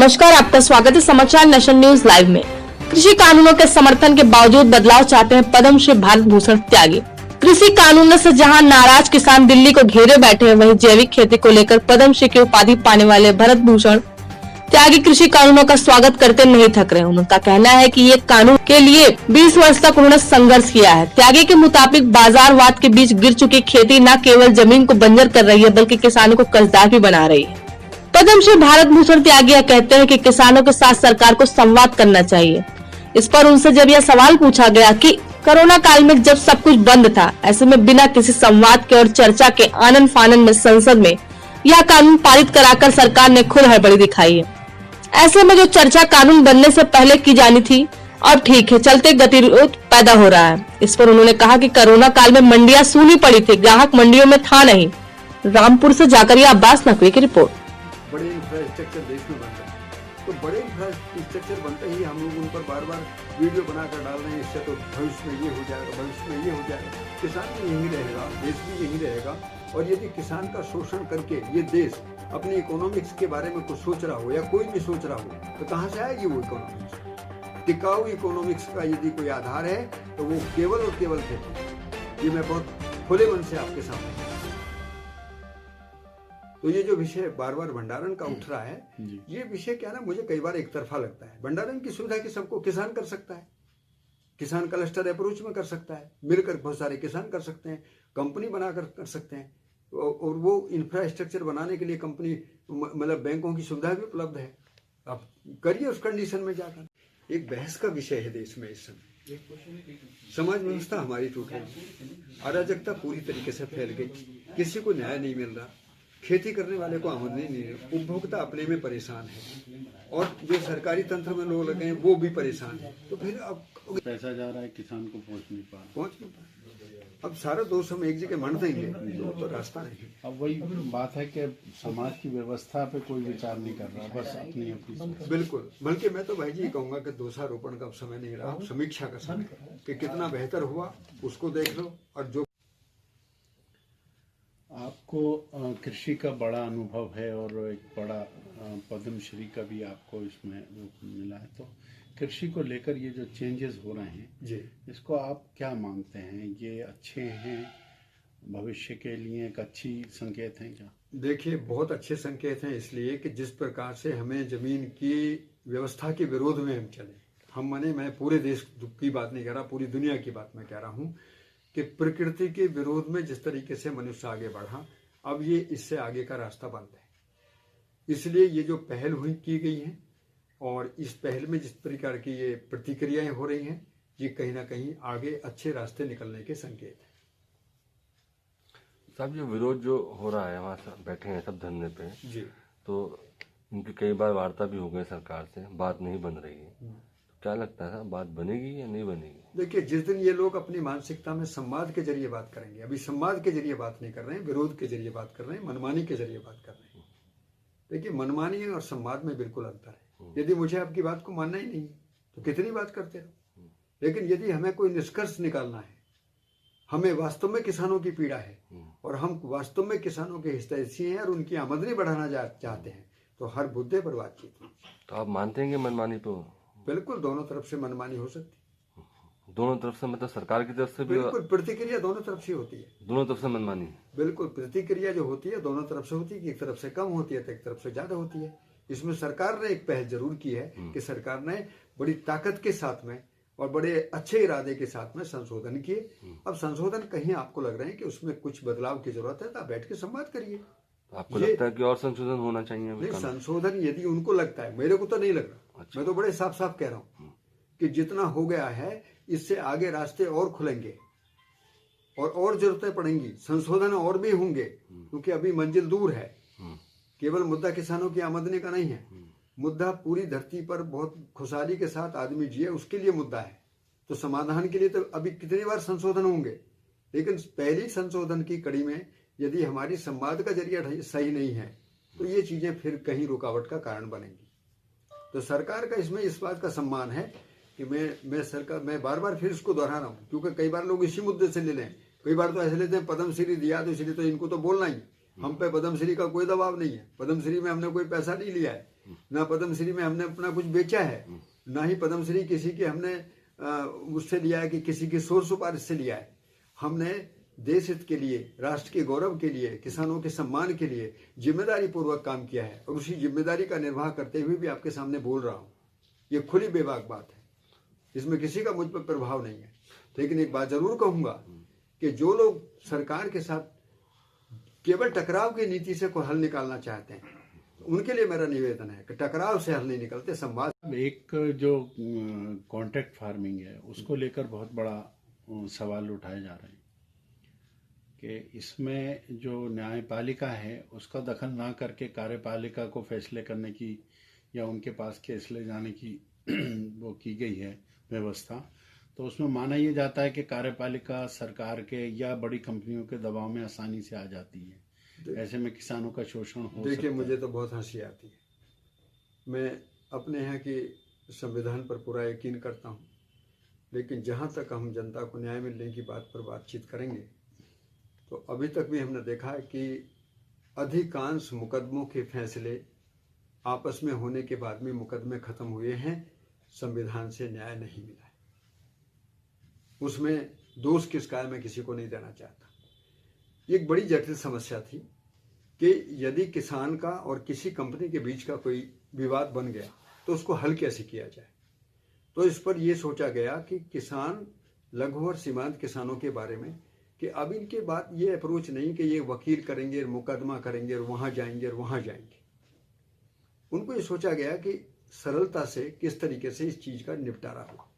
नमस्कार, आपका स्वागत है समाचार नेशन न्यूज लाइव में। कृषि कानूनों के समर्थन के बावजूद बदलाव चाहते हैं पद्मश्री भारत भूषण त्यागी। कृषि कानूनों से जहां नाराज किसान दिल्ली को घेरे बैठे हैं, वहीं जैविक खेती को लेकर पद्मश्री की उपाधि पाने वाले भरत भूषण त्यागी कृषि कानूनों का स्वागत करते नहीं थक रहे। उनका कहना है कि ये कानून के लिए 20 वर्ष तक उन्होंने संघर्ष किया है। त्यागी के मुताबिक बाजारवाद के बीच गिर चुकी खेती न केवल जमीन को बंजर कर रही है, बल्कि किसानों को कर्जदार भी बना रही है। पद्मश्री भारत भूषण त्यागी कहते हैं कि किसानों के साथ सरकार को संवाद करना चाहिए। इस पर उनसे जब यह सवाल पूछा गया कि कोरोना काल में जब सब कुछ बंद था, ऐसे में बिना किसी संवाद के और चर्चा के आनन फानन में संसद में यह कानून पारित कराकर सरकार ने खुद हड़बड़ी दिखाई है। ऐसे में जो चर्चा कानून बनने से पहले की जानी थी, अब ठीक है, चलते गतिरोध पैदा हो रहा है। इस पर उन्होंने कहा कि कोरोना काल में मंडियां सूनी पड़ी थी, ग्राहक मंडियों में था नहीं। रामपुर से जाकरिया अब्बास नकवी की रिपोर्ट। बड़े इंफ्रास्ट्रक्चर देश में बन रहे हैं, तो बड़े इंफ्रास्ट्रक्चर बनते ही हम लोग उन पर बार बार वीडियो बनाकर डाल रहे हैं, इससे तो भविष्य में ये हो जाएगा, भविष्य में ये हो जाएगा। किसान भी यही रहेगा, देश भी यही रहेगा। और यदि किसान का शोषण करके ये देश अपनी इकोनॉमिक्स के बारे में कुछ सोच रहा हो या कोई भी सोच रहा हो, तो कहाँ से आएगी वो इकोनॉमिक्स? टिकाऊ इकोनॉमिक्स का यदि कोई आधार है तो वो केवल और केवल खेती। ये मैं बहुत खुले मन से आपके सामने। तो ये जो विषय बार बार भंडारण का उठ रहा है, ये विषय क्या ना, मुझे कई बार एक तरफा लगता है। भंडारण की सुविधा की सबको किसान कर सकता है, किसान क्लस्टर अप्रोच में कर सकता है, मिलकर बहुत सारे किसान कर सकते हैं, कंपनी बनाकर कर सकते हैं। और वो इंफ्रास्ट्रक्चर बनाने के लिए कंपनी मतलब बैंकों की सुविधा भी उपलब्ध है। आप करिए उस कंडीशन में जाकर। एक बहस का विषय है देश में इस समय। समाज व्यवस्था हमारी टूट रही, अराजकता पूरी तरीके से फैल गई, किसी को न्याय नहीं मिल रहा, खेती करने वाले को आमदनी नहीं है, उपभोक्ता अपने में परेशान है, और जो सरकारी तंत्र में लोग लगे हैं वो भी परेशान है। तो फिर अब पैसा जा रहा है, किसान को पहुंच नहीं पा। अब सारा दोष हम एक जगह मर देंगे, तो रास्ता नहीं। अब वही बात है कि समाज की व्यवस्था पे कोई विचार नहीं कर रहा, बस अपनी अपनी। बिल्कुल, बल्कि मैं तो भाई जी कहूंगा कि दोषारोपण का समय नहीं रहा, समीक्षा का समय कि कितना बेहतर हुआ उसको देख लो। और जो आपको कृषि का बड़ा अनुभव है और एक बड़ा पद्मश्री का भी आपको इसमें मिला है, तो कृषि को लेकर ये जो चेंजेस हो रहे हैं जी, इसको आप क्या मानते हैं? ये अच्छे हैं, भविष्य के लिए एक अच्छी संकेत है क्या? देखिए, बहुत अच्छे संकेत हैं, इसलिए कि जिस प्रकार से हमें जमीन की व्यवस्था के विरोध में हम चले, मैं पूरे देश की बात नहीं कह रहा, पूरी दुनिया की बात मैं कह रहा हूँ कि प्रकृति के विरोध में जिस तरीके से मनुष्य आगे बढ़ा, अब ये इससे आगे का रास्ता बंद है। इसलिए ये जो पहल हुई की गई है, और इस पहल में जिस प्रकार की ये प्रतिक्रियाएं हो रही हैं, ये कहीं ना कहीं आगे अच्छे रास्ते निकलने के संकेत है। साहब, ये विरोध जो हो रहा है, वहाँ सब बैठे हैं सब धरने पे जी, तो इनकी कई बार वार्ता भी हो गई सरकार से, बात नहीं बन रही है। क्या लगता है साहब, बात बनेगी या नहीं बनेगी? देखिए, जिस दिन ये लोग अपनी मानसिकता में संवाद के जरिए बात करेंगे, अभी संवाद के जरिए बात नहीं कर रहे हैं, विरोध के जरिए बात कर रहे हैं, मनमानी के जरिए बात कर रहे हैं। देखिए, मनमानी और संवाद में बिल्कुल अंतर है। यदि मुझे आपकी बात को मानना ही नहीं है तो कितनी बात करते रहो, लेकिन यदि हमें कोई निष्कर्ष निकालना है, हमें वास्तव में किसानों की पीड़ा है और हम वास्तव में किसानों के हितैषी हैं और उनकी आमदनी बढ़ाना चाहते हैं, तो हर मुद्दे पर बातचीत होगी। तो आप मानते हैं कि मनमानी तो बिल्कुल दोनों तरफ से मनमानी हो सकती है। दोनों तरफ से, मतलब सरकार की तरफ से भी? बिल्कुल, प्रतिक्रिया दोनों तरफ से होती है। दोनों तरफ से मनमानी? बिल्कुल, प्रतिक्रिया जो होती है दोनों तरफ से होती है। एक तरफ से कम होती है तो एक तरफ से ज्यादा होती है। इसमें सरकार ने एक पहल जरूर की है कि सरकार ने बड़ी ताकत के साथ में और बड़े अच्छे इरादे के साथ में संशोधन किए। अब संशोधन कहीं आपको लग रहे हैं कि उसमें कुछ बदलाव की जरूरत है, तो आप बैठ के संवाद करिए। आपको लगता है कि और संशोधन होना चाहिए? नहीं, संशोधन यदि उनको लगता है, मेरे को तो नहीं लग रहा। अच्छा। मैं तो बड़े साफ साफ कह रहा हूँ कि जितना हो गया है, इससे आगे रास्ते और खुलेंगे और जरूरतें पड़ेंगी, संशोधन और भी होंगे, क्योंकि अभी मंजिल दूर है। केवल मुद्दा किसानों की आमदनी का नहीं है, मुद्दा पूरी धरती पर बहुत खुशहाली के साथ आदमी जिए, उसके लिए मुद्दा है। तो समाधान के लिए तो अभी कितनी बार संशोधन होंगे, लेकिन पहली संशोधन की कड़ी में यदि हमारी संवाद का जरिया सही नहीं है, तो ये चीजें फिर कहीं रुकावट का कारण बनेंगी। तो सरकार का इसमें इस बात का सम्मान है कि मैं बार बार फिर इसको दोहरा रहा हूँ, क्योंकि कई बार लोग इसी मुद्दे से ले लें। कई बार तो ऐसे लेते हैं पद्मश्री दिया तो इसलिए तो इनको तो बोलना ही। हम पे पद्मश्री का कोई दबाव नहीं है, पद्मश्री में हमने कोई पैसा नहीं लिया है, ना पद्मश्री में हमने अपना कुछ बेचा है, ना ही पद्मश्री किसी के हमने उससे लिया है कि किसी की शोर सिफारिश से लिया है। हमने देश हित के लिए, राष्ट्र के गौरव के लिए, किसानों के सम्मान के लिए जिम्मेदारी पूर्वक काम किया है और उसी जिम्मेदारी का निर्वाह करते हुए भी आपके सामने बोल रहा हूँ। ये खुली बेबाक बात है, इसमें किसी का मुझ पर प्रभाव नहीं है। लेकिन एक बात जरूर कहूंगा कि जो लोग सरकार के साथ केवल टकराव की नीति से कोई हल निकालना चाहते हैं, उनके लिए मेरा निवेदन है कि टकराव से हल नहीं निकलते, संवाद। एक जो कॉन्ट्रैक्ट फार्मिंग है उसको लेकर बहुत बड़ा सवाल उठाए जा रहे हैं कि इसमें जो न्यायपालिका है उसका दखल ना करके कार्यपालिका को फैसले करने की या उनके पास केस ले जाने की वो की गई है व्यवस्था, तो उसमें माना ये जाता है कि कार्यपालिका सरकार के या बड़ी कंपनियों के दबाव में आसानी से आ जाती है। ऐसे में किसानों का शोषण हो सकता है। देखिए, मुझे तो बहुत हंसी आती है। मैं अपने यहाँ के संविधान पर पूरा यकीन करता हूँ, लेकिन जहाँ तक हम जनता को न्याय मिलने की बात पर बातचीत करेंगे तो अभी तक भी हमने देखा है कि अधिकांश मुकदमों के फैसले आपस में होने के बाद में मुकदमे खत्म हुए हैं, संविधान से न्याय नहीं मिला है। उसमें दोष किसका है मैं किसी को नहीं देना चाहता। एक बड़ी जटिल समस्या थी कि यदि किसान का और किसी कंपनी के बीच का कोई विवाद बन गया तो उसको हल कैसे किया जाए। तो इस पर यह सोचा गया कि किसान, लघु और सीमांत किसानों के बारे में कि अब इनके बाद ये अप्रोच नहीं कि ये वकील करेंगे, मुकदमा करेंगे और वहां जाएंगे और वहां जाएंगे। उनको ये सोचा गया कि सरलता से किस तरीके से इस चीज का निपटारा हो।